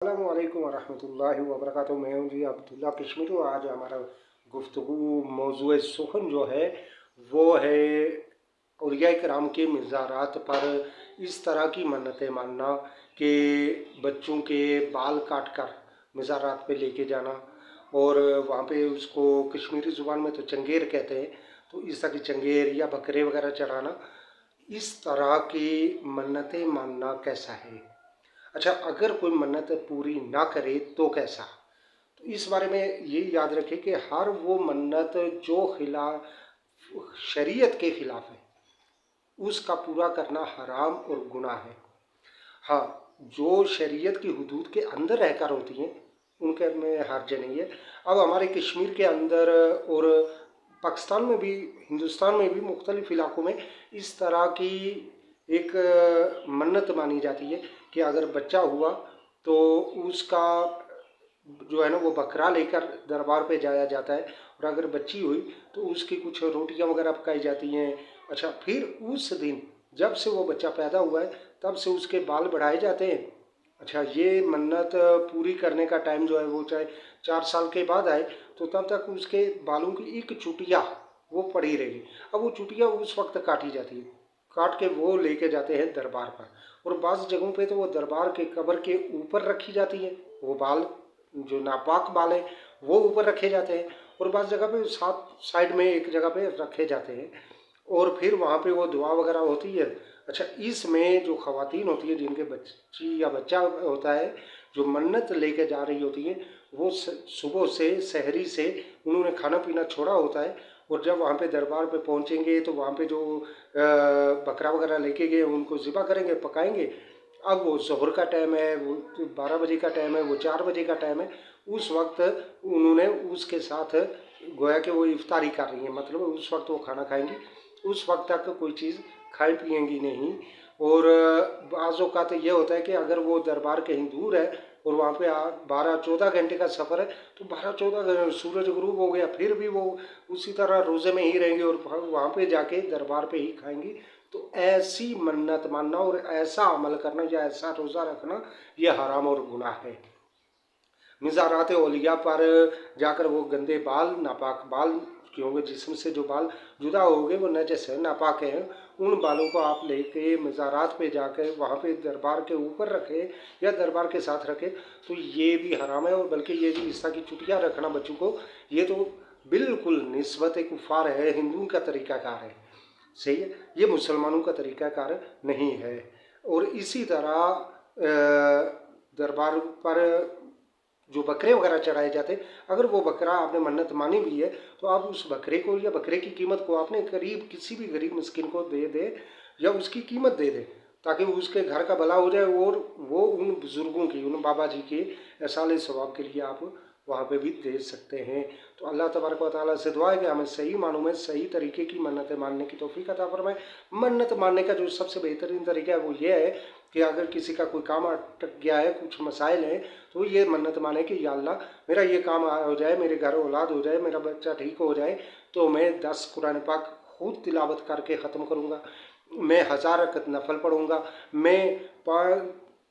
अस्सलामु अलैकुम वरहमतुल्लाहि वबरकातुहू। मैं हूँ जी अब्दुल्ला कश्मीरी। आज हमारा गुफ्तगू मौज़ूए सुख़न जो है वो है औलिया किराम के मज़ारात पर इस तरह की मन्नतें मानना कि बच्चों के बाल काट कर मज़ारात पे लेके जाना और वहाँ पे उसको कश्मीरी ज़ुबान में तो चंगेर कहते हैं, तो इस तरह की चंगेर या बकरे वगैरह चढ़ाना, इस तरह की मन्नतें मानना कैसा है। अच्छा, अगर कोई मन्नत पूरी ना करे तो कैसा। तो इस बारे में ये याद रखें कि हर वो मन्नत जो शरीयत के खिलाफ है उसका पूरा करना हराम और गुनाह है। हाँ, जो शरीयत की हुदूद के अंदर रहकर होती हैं उनके में हर्ज नहीं है। अब हमारे कश्मीर के अंदर और पाकिस्तान में भी, हिंदुस्तान में भी मुख्तलिफ इलाकों में इस तरह की एक मन्नत मानी जाती है कि अगर बच्चा हुआ तो उसका जो है ना वो बकरा लेकर दरबार पे जाया जाता है, और अगर बच्ची हुई तो उसकी कुछ रोटियां वगैरह पकाई जाती हैं। अच्छा, फिर उस दिन जब से वो बच्चा पैदा हुआ है तब से उसके बाल बढ़ाए जाते हैं। अच्छा, ये मन्नत पूरी करने का टाइम जो है वो चाहे 4 साल के बाद आए तो तब तक उसके बालों की एक चुटिया वो पड़ी रहेगी। अब वो चुटिया उस वक्त काटी जाती है, काट के वो लेके जाते हैं दरबार पर, और बाज़ जगहों पे तो वो दरबार के कब्र के ऊपर रखी जाती है। वो बाल जो नापाक बाल है वो ऊपर रखे जाते हैं, और बाज़ जगह पे साथ साइड में एक जगह पे रखे जाते हैं, और फिर वहाँ पे वो दुआ वगैरह होती है। अच्छा, इसमें जो ख़वातीन होती है जिनके बच्ची या बच्चा होता है, जो मन्नत लेके जा रही होती है, वो सुबह से सहरी से उन्होंने खाना पीना छोड़ा होता है, और जब वहाँ पे दरबार पे पहुँचेंगे तो वहाँ पे जो बकरा वगैरह लेके गए उनको ज़िबा करेंगे, पकाएंगे। अब वो ज़ोहर का टाइम है, वो 12 बजे का टाइम है, वो 4 बजे का टाइम है, उस वक्त उन्होंने उसके साथ गोया कि वो इफ्तारी कर रही हैं, मतलब उस वक्त वो खाना खाएंगी, उस वक्त तक कोई चीज़ खाई पिएंगी नहीं। और बाज़ औक़ात ये होता है कि अगर वो दरबार कहीं दूर है और वहाँ पे 12-14 घंटे का सफ़र है, तो 12-14 घंटे सूरज गुरूब हो गया फिर भी वो उसी तरह रोज़े में ही रहेंगे और वहाँ पे जाके दरबार पे ही खाएंगी। तो ऐसी मन्नत मानना और ऐसा अमल करना या ऐसा रोज़ा रखना ये हराम और गुनाह है। मज़ारात औलिया पर जाकर वो गंदे बाल, नापाक बाल, क्योंकि जिस्म से जो बाल जुदा हो गए वो नजस है, नापाक हैं, उन बालों को आप लेके मज़ारात पे जाकर वहाँ पे दरबार के ऊपर रखें या दरबार के साथ रखें तो ये भी हराम है। और बल्कि ये भी इस तरह की चुटिया रखना बच्चों को, ये तो बिल्कुल निस्बत कुफ़ार है, हिंदुओं का तरीक़ाकार है, सही है, ये मुसलमानों का तरीक़ाकार नहीं है। और इसी तरह दरबार पर जो बकरे वगैरह चढ़ाए जाते हैं, अगर वो बकरा आपने मन्नत मानी भी है तो आप उस बकरे को या बकरे की कीमत को आपने करीब किसी भी गरीब मिस्किन को दे दे या उसकी कीमत दे दे, ताकि उसके घर का भला हो जाए, और वो उन बुज़ुर्गों की, उन बाबा जी के एहसाले सवाब के लिए आप वहाँ पे भी दे सकते हैं। तो अल्लाह तबारक व तआला से दुआ है कि हमें सही मानों में सही तरीके की मन्नतें मानने की तौफीक अता फरमाए। मन्नत मानने का जो सबसे बेहतरीन तरीका है वो ये है कि अगर किसी का कोई काम अटक गया है, कुछ मसाइल हैं, तो ये मन्नत माने कि या अल्लाह मेरा ये काम हो जाए, मेरे घर औलाद हो जाए, मेरा बच्चा ठीक हो जाए, तो मैं 10 कुरान पाक खुद तिलावत करके ख़त्म करूँगा, मैं 1000 रकत नफल पढ़ूँगा, मैं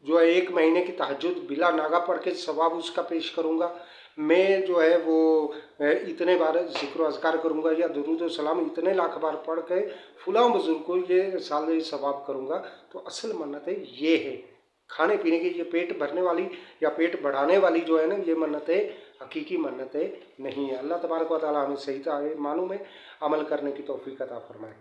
जो है 1 महीने की तहज्जुद बिला नागा पढ़ के सवाब उसका पेश करूँगा, मैं जो है वो इतने बार ज़िक्र अज़कार करूँगा या दुरूद व सलाम इतने लाख बार पढ़ के फ़लाँ बुज़ुर्ग को ये साल सवाब करूँगा। तो असल मन्नतें ये है, खाने पीने की, ये पेट भरने वाली या पेट बढ़ाने वाली जो है ना, ये मन्नतें हकीकी मन्नतें नहीं है। अल्लाह तबारक व तआला हमें सही मानों में अमल करने की तौफीक अता फरमाए।